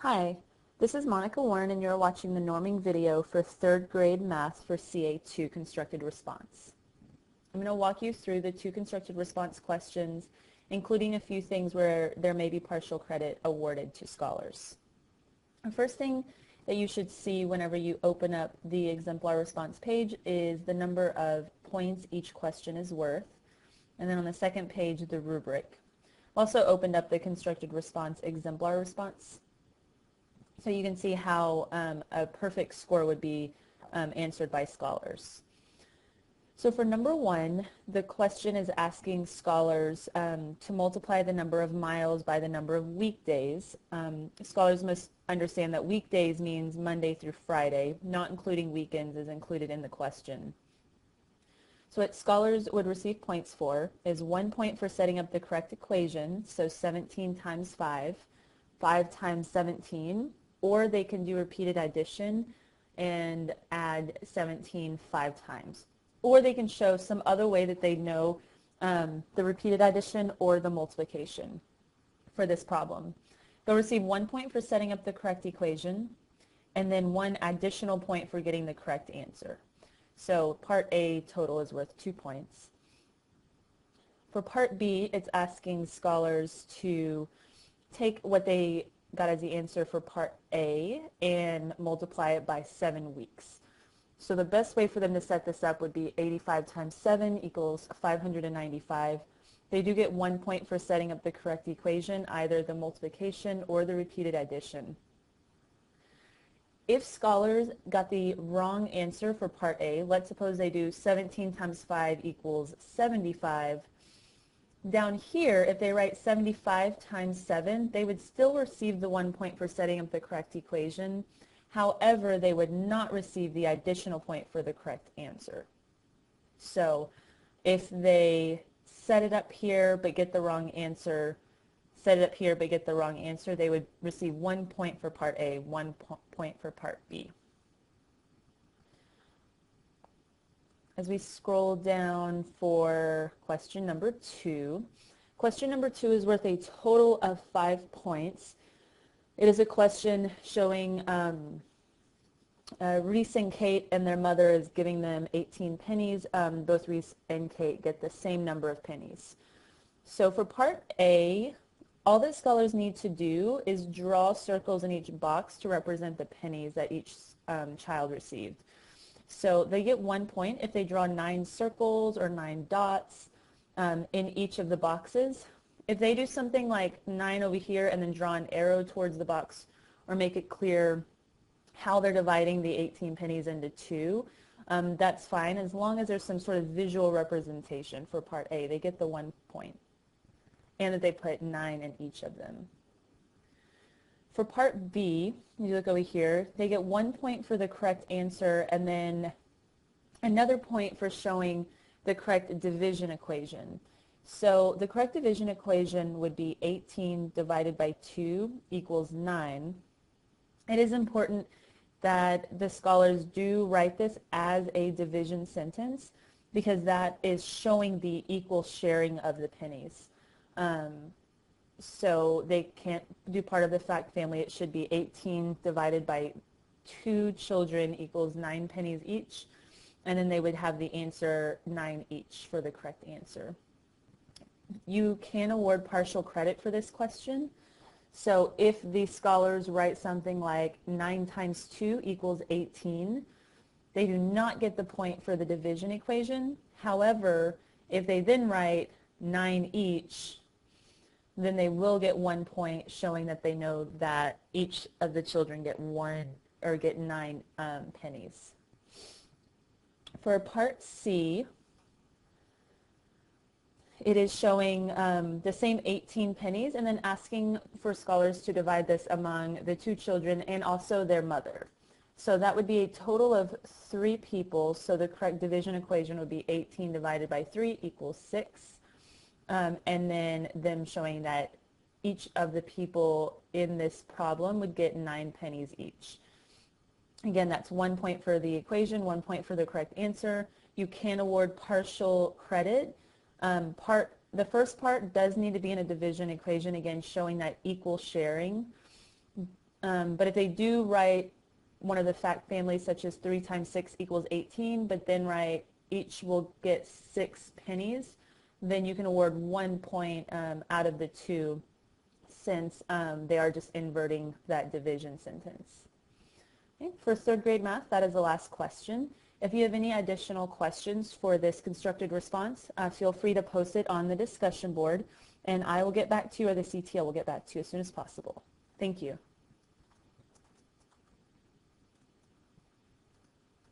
Hi, this is Monica Warren and you're watching the norming video for 3rd grade math for CA2 constructed response. I'm going to walk you through the 2 constructed response questions, including a few things where there may be partial credit awarded to scholars. The first thing that you should see whenever you open up the exemplar response page is the number of points each question is worth, and then on the second page the rubric. I've also opened up the constructed response exemplar response, so you can see how a perfect score would be answered by scholars. So for number 1, the question is asking scholars to multiply the number of miles by the number of weekdays. Scholars must understand that weekdays means Monday through Friday, not including weekends is included in the question. So what scholars would receive points for is 1 point for setting up the correct equation, so 17 times 5, 5 times 17, or they can do repeated addition and add 17 5 times. Or they can show some other way that they know the repeated addition or the multiplication for this problem. They'll receive 1 point for setting up the correct equation, and then 1 additional point for getting the correct answer. So part A total is worth 2 points. For part B, it's asking scholars to take what they got as the answer for part A and multiply it by 7 weeks. So the best way for them to set this up would be 85 times 7 equals 595. They do get 1 point for setting up the correct equation, either the multiplication or the repeated addition. If scholars got the wrong answer for part A, let's suppose they do 17 times 5 equals 75, down here, if they write 75 times 7, they would still receive the 1 point for setting up the correct equation. However, they would not receive the additional point for the correct answer. So if they set it up here but get the wrong answer, set it up here but get the wrong answer, they would receive 1 point for part A, 1 point for part B. As we scroll down for question number 2, question number 2 is worth a total of 5 points. It is a question showing Reese and Kate and their mother is giving them 18 pennies. Both Reese and Kate get the same number of pennies. So for part A, all that scholars need to do is draw circles in each box to represent the pennies that each child received. So they get 1 point if they draw 9 circles or 9 dots in each of the boxes. If they do something like 9 over here and then draw an arrow towards the box or make it clear how they're dividing the 18 pennies into 2, that's fine as long as there's some sort of visual representation for part A. They get the 1 point and that they put 9 in each of them. For part B, you look over here, they get 1 point for the correct answer and then another point for showing the correct division equation. So the correct division equation would be 18 divided by 2 equals 9. It is important that the scholars do write this as a division sentence because that is showing the equal sharing of the pennies. So they can't do part of the fact family. It should be 18 divided by 2 children equals 9 pennies each, and then they would have the answer 9 each for the correct answer. You can award partial credit for this question. So if the scholars write something like 9 times 2 equals 18, they do not get the point for the division equation. However, if they then write 9 each, then they will get 1 point showing that they know that each of the children get 9 pennies. For part C, it is showing the same 18 pennies and then asking for scholars to divide this among the 2 children and also their mother. So that would be a total of 3 people, so the correct division equation would be 18 divided by 3 equals 6. And then them showing that each of the people in this problem would get 9 pennies each. Again, that's 1 point for the equation, 1 point for the correct answer. You can award partial credit. The first part does need to be in a division equation, again showing that equal sharing. But if they do write one of the fact families, such as 3 times 6 equals 18, but then write each will get 6 pennies, then you can award 1 point out of the 2, since they are just inverting that division sentence. Okay, for third grade math, that is the last question. If you have any additional questions for this constructed response, feel free to post it on the discussion board, and I will get back to you, or the CTL will get back to you as soon as possible. Thank you.